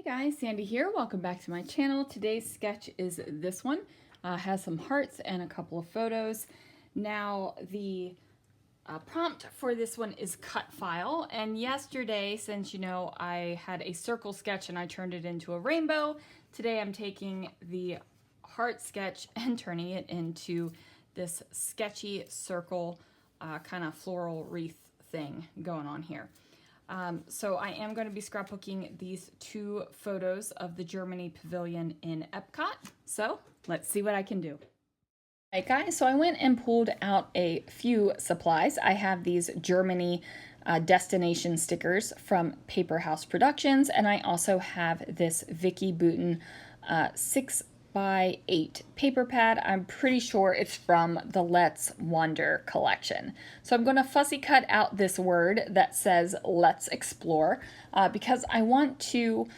Hey guys, Sandy here. Welcome back to my channel. Today's sketch is this one. Has some hearts and a couple of photos. Now the prompt for this one is cut file, and yesterday, since you know I had a circle sketch and I turned it into a rainbow, today I'm taking the heart sketch and turning it into this sketchy circle kind of floral wreath thing going on here. So I am going to be scrapbooking these two photos of the Germany pavilion in Epcot. So let's see what I can do. Alright guys, so I went and pulled out a few supplies. I have these Germany destination stickers from Paper House Productions, and I also have this Vicky Bouton 6x8 paper pad. I'm pretty sure it's from the Let's Wander collection. So I'm going to fussy cut out this word that says Let's Explore because I want to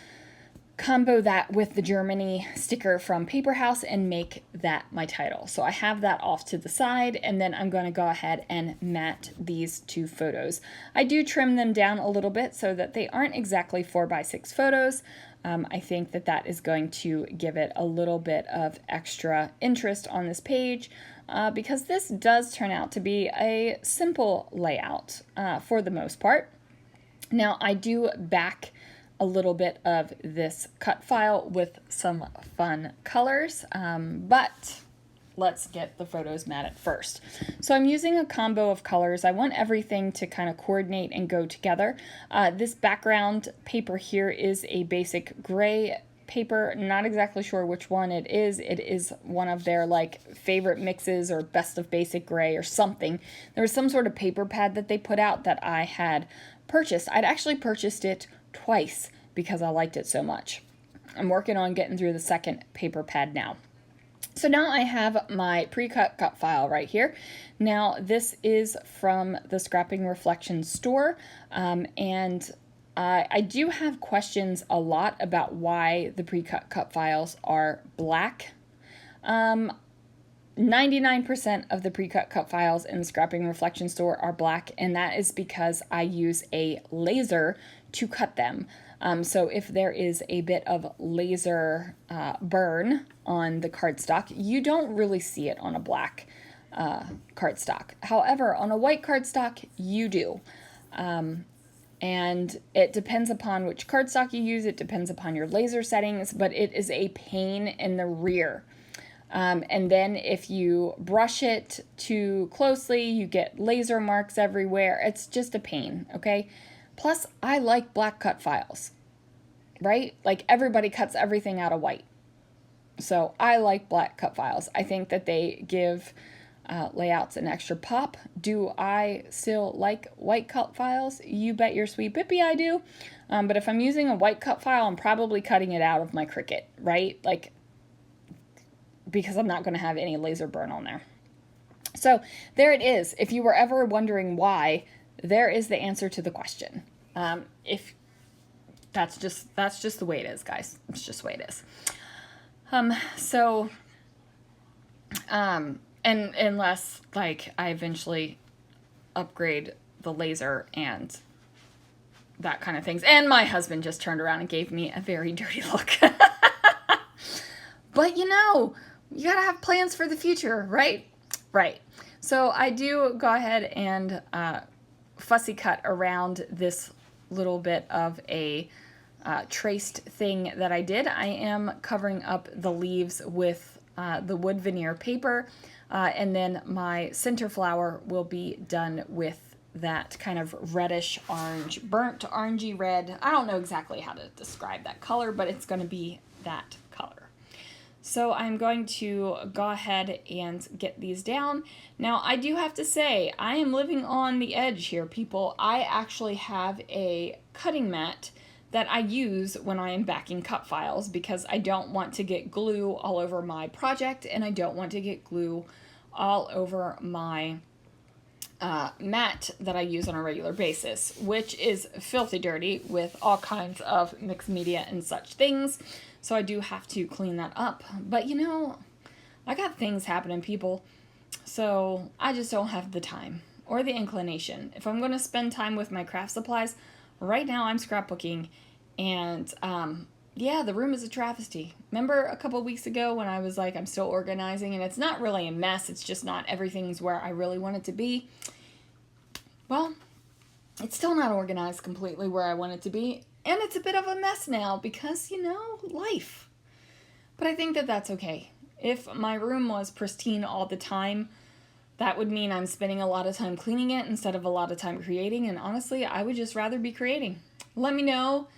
combo that with the Germany sticker from Paper House and make that my title. So I have that off to the side, and then I'm going to go ahead and mat these two photos. I do trim them down a little bit so that they aren't exactly 4x6 photos. I think that that is going to give it a little bit of extra interest on this page because this does turn out to be a simple layout for the most part. Now I do back a little bit of this cut file with some fun colors, but let's get the photos matted first. So I'm using a combo of colors. I want everything to kind of coordinate and go together. This background paper here is a basic gray paper. Not exactly sure which one it is. It is one of their like favorite mixes or best of basic gray or something. There was some sort of paper pad that they put out that I had purchased. I'd actually purchased it twice because I liked it so much. I'm working on getting through the second paper pad now. So now I have my pre-cut cut file right here. Now this is from the Scrapping Reflections store, and I do have questions a lot about why the pre-cut cut files are black. 99% of the pre-cut cut files in the Scrapping Reflection store are black, and that is because I use a laser to cut them. So if there is a bit of laser burn on the cardstock, you don't really see it on a black cardstock. However, on a white cardstock, you do. And it depends upon which cardstock you use, it depends upon your laser settings, but it is a pain in the rear. And then if you brush it too closely, you get laser marks everywhere. It's just a pain, okay? Plus, I like black cut files, right? Like everybody cuts everything out of white. So I like black cut files. I think that they give layouts an extra pop. Do I still like white cut files? You bet your sweet bippy I do. But if I'm using a white cut file, I'm probably cutting it out of my Cricut, right? Like, because I'm not going to have any laser burn on there. So there it is. If you were ever wondering why, there is the answer to the question. If that's just the way it is, guys. It's just the way it is. And unless like I eventually upgrade the laser and that kind of things. And my husband just turned around and gave me a very dirty look. But you know, you gotta have plans for the future, right? Right. So I do go ahead and fussy cut around this little bit of a traced thing that I did. I am covering up the leaves with the wood veneer paper, and then my center flower will be done with that kind of reddish orange, burnt orangey red. I don't know exactly how to describe that color, but it's going to be that color. So I'm going to go ahead and get these down. Now I do have to say, I am living on the edge here, people. I actually have a cutting mat that I use when I am backing cut files because I don't want to get glue all over my project, and I don't want to get glue all over my mat that I use on a regular basis, which is filthy dirty with all kinds of mixed media and such things. So I do have to clean that up. But you know, I got things happening, people. So I just don't have the time or the inclination. If I'm going to spend time with my craft supplies, right now I'm scrapbooking, and yeah, the room is a travesty. Remember a couple weeks ago when I was like, I'm still organizing and it's not really a mess, it's just not everything's where I really want it to be. Well, it's still not organized completely where I want it to be, and it's a bit of a mess now because, life. But I think that that's okay. If my room was pristine all the time, that would mean I'm spending a lot of time cleaning it instead of a lot of time creating, and honestly, I would just rather be creating. Let me know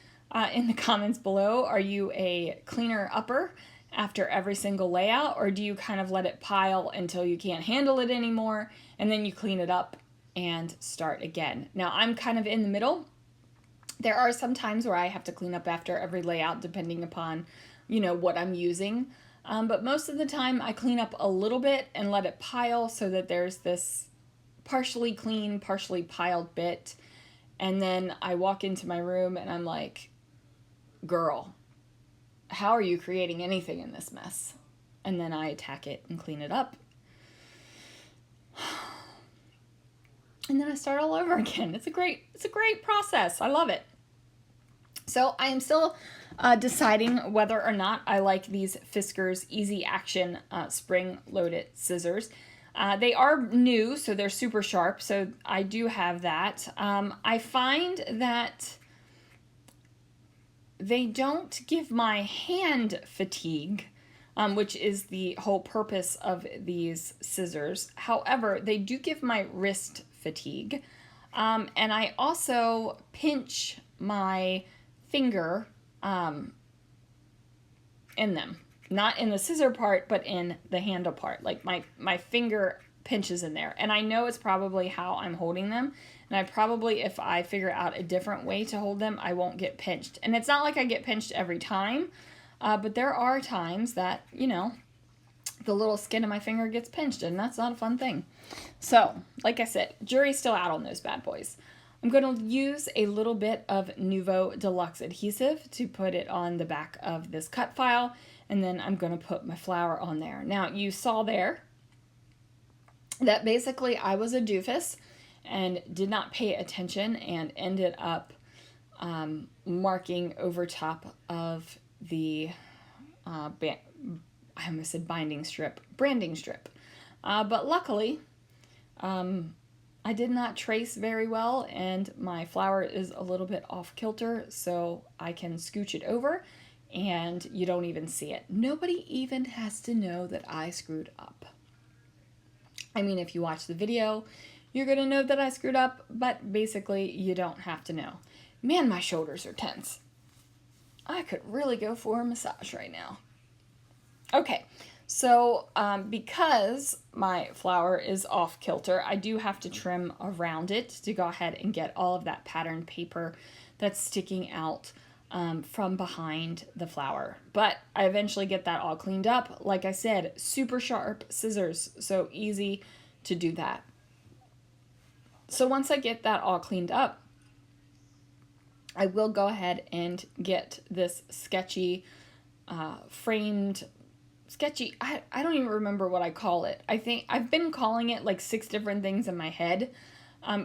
in the comments below, are you a cleaner upper after every single layout, or do you kind of let it pile until you can't handle it anymore, and then you clean it up and start again? Now, I'm kind of in the middle. There are some times where I have to clean up after every layout depending upon, what I'm using. But most of the time I clean up a little bit and let it pile so that there's this partially clean, partially piled bit. And then I walk into my room and I'm like, girl, how are you creating anything in this mess? And then I attack it and clean it up. And then I start all over again. It's a great process. I love it. So I am still deciding whether or not I like these Fiskars Easy Action spring-loaded scissors. They are new, so they're super sharp, so I do have that. I find that they don't give my hand fatigue, which is the whole purpose of these scissors. However, they do give my wrist fatigue. And I also pinch my finger in them. Not in the scissor part, but in the handle part. Like my finger pinches in there. And I know it's probably how I'm holding them. And I probably, if I figure out a different way to hold them, I won't get pinched. And it's not like I get pinched every time. But there are times that, the little skin of my finger gets pinched, and that's not a fun thing. So, like I said, jury's still out on those bad boys. I'm going to use a little bit of Nuvo Deluxe adhesive to put it on the back of this cut file, and then I'm going to put my flower on there. Now, you saw there that basically I was a doofus and did not pay attention and ended up marking over top of the I almost said branding strip. But luckily, I did not trace very well, and my flower is a little bit off kilter, so I can scooch it over, and you don't even see it. Nobody even has to know that I screwed up. I mean, if you watch the video, you're going to know that I screwed up, but basically, you don't have to know. Man, my shoulders are tense. I could really go for a massage right now. Okay, so because my flower is off kilter, I do have to trim around it to go ahead and get all of that patterned paper that's sticking out from behind the flower. But I eventually get that all cleaned up. Like I said, super sharp scissors, so easy to do that. So once I get that all cleaned up, I will go ahead and get this sketchy framed sketchy, I don't even remember what I call it. I think I've been calling it like 6 different things in my head.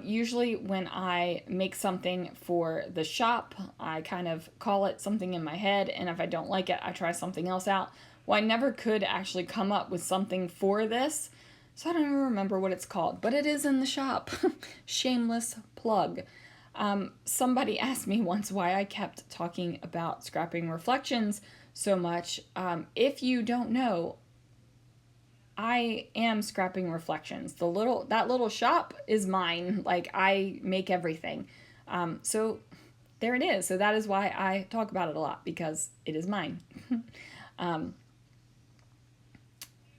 Usually when I make something for the shop, I kind of call it something in my head, and if I don't like it, I try something else out. Well, I never could actually come up with something for this, so I don't even remember what it's called, but it is in the shop. Shameless plug. Somebody asked me once why I kept talking about scrapping reflections so much. If you don't know, I am Scrapping Reflections. That little shop is mine. Like, I make everything. So there it is. So that is why I talk about it a lot, because it is mine.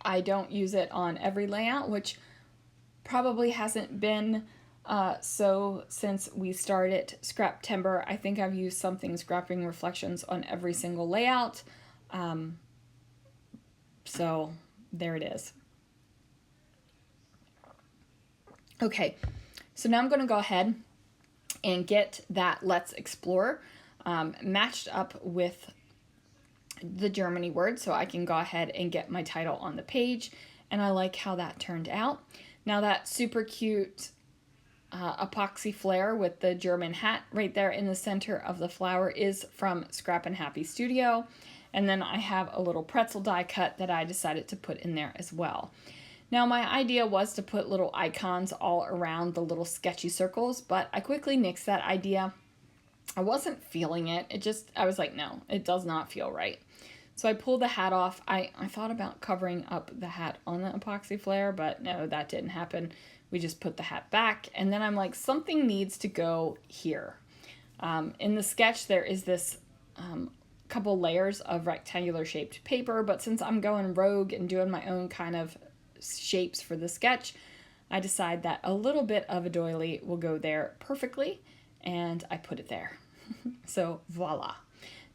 I don't use it on every layout, which probably hasn't been so since we started Scraptember. I think I've used something Scrapping Reflections on every single layout. So there it is. Okay, so now I'm going to go ahead and get that Let's Explore matched up with the Germany word, so I can go ahead and get my title on the page, and I like how that turned out. Now that super cute epoxy flare with the German hat right there in the center of the flower is from Scrap and Happy Studio. And then I have a little pretzel die cut that I decided to put in there as well. Now my idea was to put little icons all around the little sketchy circles, but I quickly nixed that idea. I wasn't feeling it. I was like, no, it does not feel right. So I pulled the hat off. I thought about covering up the hat on the epoxy flare, but no, that didn't happen. We just put the hat back, and then I'm like, something needs to go here. In the sketch, there is this couple layers of rectangular shaped paper, but since I'm going rogue and doing my own kind of shapes for the sketch, I decide that a little bit of a doily will go there perfectly, and I put it there. So voila.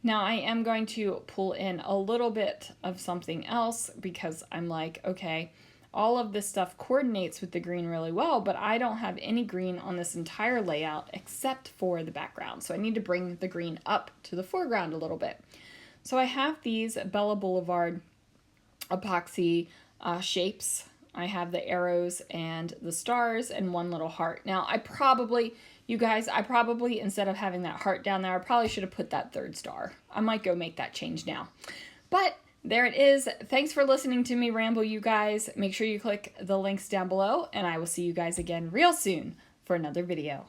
Now I am going to pull in a little bit of something else because I'm like, okay, all of this stuff coordinates with the green really well, but I don't have any green on this entire layout except for the background. So I need to bring the green up to the foreground a little bit. So I have these Bella Boulevard epoxy shapes. I have the arrows and the stars and one little heart. Now you guys, instead of having that heart down there, I probably should have put that third star. I might go make that change now. But there it is. Thanks for listening to me ramble, you guys. Make sure you click the links down below, and I will see you guys again real soon for another video.